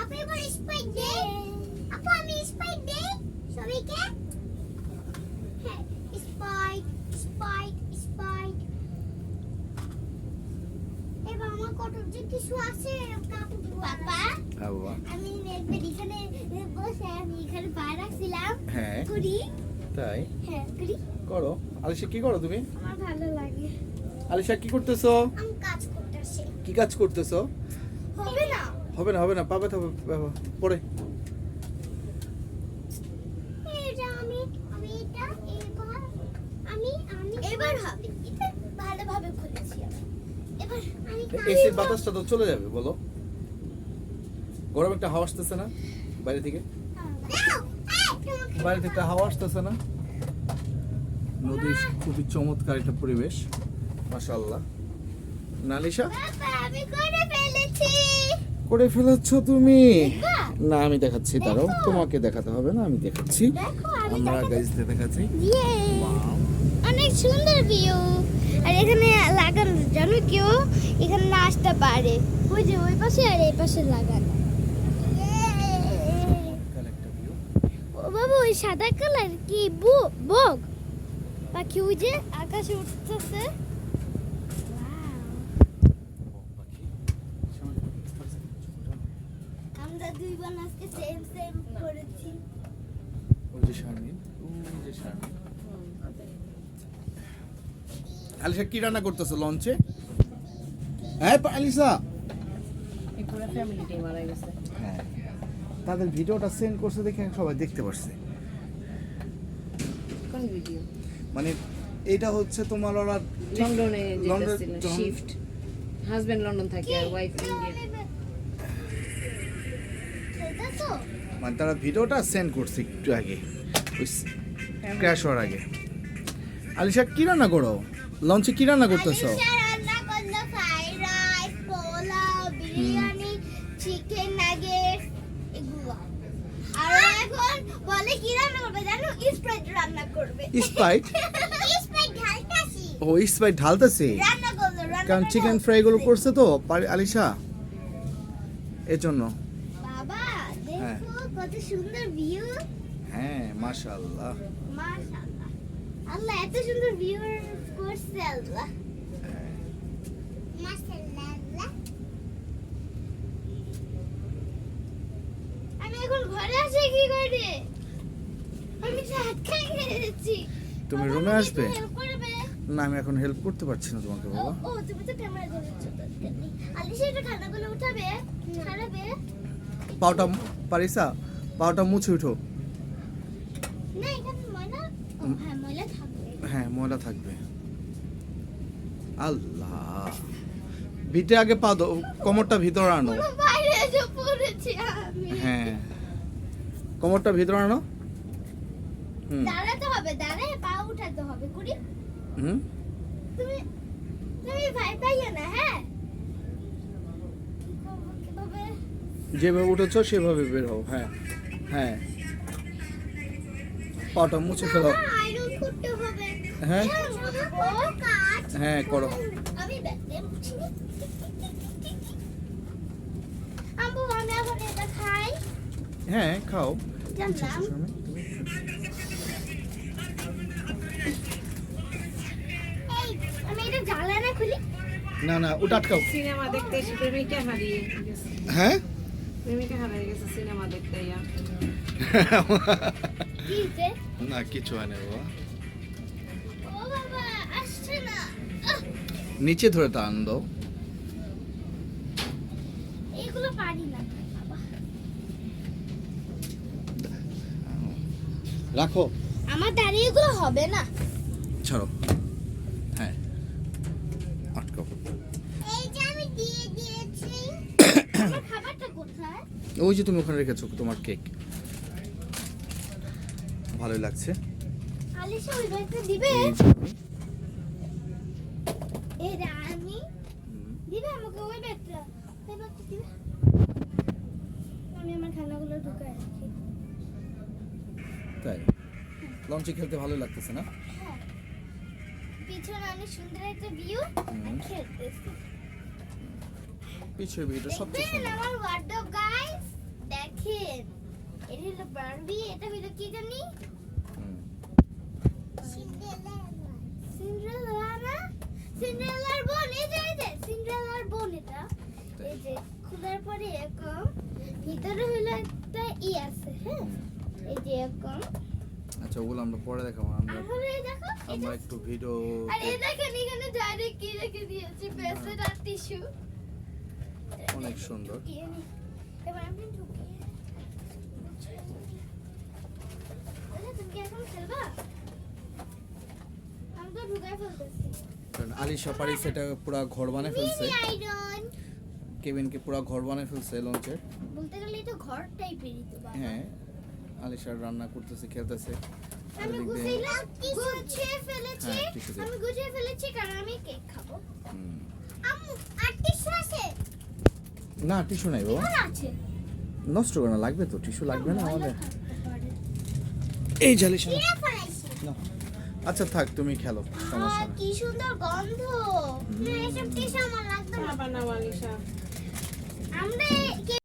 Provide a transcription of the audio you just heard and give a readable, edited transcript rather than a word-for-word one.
আপনি এবার স্পাইক দে। আপু আমি স্পাইক দে সবাইকে। হ্যাঁ স্পাইক স্পাইক স্পাইক। এবার আমার কত যে কিছু আছে কাপু পাপা। হ্যাঁ বাবা। আমি একবার এখানে বসে আমি এখানে পা রাখছিলাম। হ্যাঁ করি। তাই হ্যাঁ করি। করো। আলিশা কি করো তুমি? আমার ভালো লাগে। আলিশা কি করতেছো? আমি কাজ করতেছি। কি কাজ করতেছো? হবে না। হবে না পাবে তো পরে। এটা আমি এটা এবার আমি এবার হবে। এটা ভালোভাবে খুলেছি আমি। এবার আমি এসির বাতাসটা তো চলে যাবে বলো। গরম একটা হাওয়া আসতেছে না বাইরে থেকে? বাইরে থেকে একটা হাওয়া আসতেছে না? নদীর খুবই চমৎকার একটা পরিবেশ, মাশাআল্লাহ। নালিশা বাবা আমি করে ফেলেছি। করে ফেলেছ তুমি? দেখবা? না আমি দেখাচ্ছি, দাঁড়াও, দেখো। তোমাকে দেখাতে হবে না, আমি দেখাচ্ছি। দেখো আমি আমরা গাইজতে দেখাচ্ছি। ইয়ে Wow. অনেক সুন্দর ভিউ। আর এখানে লাগানো জানো কেউ এখানে না আসতে পারে। ওই যে ওই পাশে আর এই পাশে লাগানো। চমৎকার একটা view। ও বাবা ওই সাদা কালার কি বগ পাখি ওই যে আকাশে উঠতেছে। পাখি। আমরা দুই বোন আজকে সেম সেম করেছি। ওই যে শারমিন, ওই যে শারমিন। আলিশা কি রান্না করতেছো লঞ্চে? হ্যাঁ আলিশা। এই পুরো ফ্যামিলিটাই মারা গেছে। হ্যাঁ, তাদের ভিডিওটা সেন্ড করছে দেখে সবাই দেখতে পারছে। কোন ভিডিও? মানে এটা হচ্ছে তোমার ওরা লন্ডনে লন্ডন- যেতেছিল যখন- শিফট। হাজবেন্ড লন্ডন থাকে আর ওয়াইফ ইন্ডিয়া। এটা তো মানে তারা ভিডিওটা সেন্ড করছে একটু আগে, ক্র্যাশ হওয়ার আগে। আলিশা কি রান্না করো লঞ্চে? কি রান্না করতেছো? আলিশা রান্না করলো fried rice, pulao, biryani, chicken nugget এগুলো। আর ও এখন বলে কি রান্না করবে জানো? স্প্রাইট রান্না করবে। স্প্রাইট? স্প্রাইট ঢালতাছি। ও স্প্রাইট ঢালতেছে, রান্না করলো রান্না কারণ করে চিকেন ঢালতাছি। ফ্রাই গুলো করছে তো আলিশা, এর জন্য। বাবা হ্যাঁ। দেখো কত সুন্দর ভিউ। হ্যাঁ মাশাআল্লাহ। মাশাআল্লাহ। আল্লাহ এত সুন্দর ভিউ করছে আল্লাহ। মাশাআল্লাহ আল্লাহ। আমি এখন ঘরে আসি কি করে? আমি ভাত খাই খেয়েছি। তুমি বাবা, রুমে আমাকে আসবে? একটু help করবে? না আমি এখন হেল্প করতে পারছি না তোমাকে বাবা। ও তুমি তো ক্যামেরা ধরেছো তো। আলিশা এটা খানাগুলো উঠাবে ছাড়াবে। পাওটা পারিসা, পাওটা মুছে উঠো। না এখানে ময়লা ও হ্যাঁ ময়লা থাকবে। হ্যাঁ ময়লা থাকবে। আল্লাহ, ভিটে আগে পা দাও, কোমরটা ভিতরে আনো। পুরো বাইরে এসে পড়েছি আমি। হ্যাঁ কোমরটা ভিতরে আনো। হুম দাঁড়াতে হবে, দাঁড়ায় পা উঠাতে হবে কুড়ি। হুম। তুমি তুমি ভয় পাইও না হ্যাঁ। কিভাবে যেভাবে উঠেছো সেভাবে বের হও। হ্যাঁ হ্যাঁ, পাটা মুছে ফেলো। আয়রন করতে হবে। হ্যাঁ ও কাজ। হ্যাঁ করো। আমি দেখতে মুছি। আম্মু আমি এখন এটা খাই। হ্যাঁ খাও। জানলাম। এই আমি এটা জ্বালানা খুলি। না না ওটা আটকাও। সিনেমা দেখতে এসে প্রেমিকা হারিয়ে গেছে। হ্যাঁ প্রেমিকা হারিয়ে গেছে সিনেমা দেখতে ইয়া। কি হইছে? না কিছু হয় না বাবা। ও বাবা আসছে না। নিচে ধরে টান দাও। এগুলো পারি না বাবা। রাখো। আমার দাঁড়িয়ে এগুলো হবে না। ছাড়ো। হ্যাঁ আটকাও। এই যে আমি দিয়ে দিয়েছি। আমার খাবারটা কোথায়? ওই যে তুমি ওখানে রেখেছো তোমার কেক। ভালোই লাগছে। আলিশা ওই ব্যাগটা দিবে? এই যে তুমি। এই রানী হুম, দিবে আমাকে ওই ব্যাগটা। ওই ব্যাগটা দিবে? আমি আমার খানাগুলো ঢুকাই রাখি। তাই লঞ্চে খেলতে ভালো লাগতেছে না? হ্যাঁ। পিছনে অনেক সুন্দর একটা ভিউ। হুম। খেলতেছি। পিছের ভিডিও সবচেয়ে দেখবেন সুন্দর। আমার ওয়ার্ডরোব গাইস। দেখেন এটা হলো বারবি, এটা হলো কি জানি হুম। সিন্ড্রেলার বোন, এই যে সিন্ড্রেলার বোন এটা। এই যে খোলার পরে এরকম ভিতরে হলো একটা আছে, হ্যাঁ এই যে এরকম। আচ্ছা ওগুলো আমরা পরে দেখাবো, আমরা আর হলো এই দেখো আমরা একটু ভিডিও আর এই দেখেন এখানে ডাইরেক্ট কি রেখে দিয়েছি, বেসের আর টিস্যু। অনেক সুন্দর। এবার আমি ঢুকিয়ে তুমি কি এখন খেলবা? আমি তো ঢুকাই ফেলতেছি। কারণ আলিশা পারিস এটা পুরো ঘর বানিয়ে ফেলছে, মিনি আয়রন কেভিনকে পুরো ঘর বানিয়ে ফেলছে লঞ্চের। বলতে গেলে এটা ঘর টাইপেরই তো বাবা। হ্যাঁ আলিশার রান্না করতেছে, খেলতেছে। আমি ওদিক দিয়ে- গুছিয়ে ফেলেছি। হ্যাঁ, টিস্যু দে। আমি গুছিয়ে ফেলেছি কারণ আমি কেক খাবো। হুম। আম্মু আর টিস্যু আছে? না টিস্যু নাই বাবা, এখানে আছে। নষ্ট করে না, লাগবে তো, টিস্যু লাগবে না আমাদের। এই জালিশা কিনে ফেলেছি। না, আচ্ছা থাক তুমি খেলো, সমস্যা নেই। কি সুন্দর গন্ধ। না এসব টিস্যু আমার লাগবে না। বাবা না আলিশা আমরা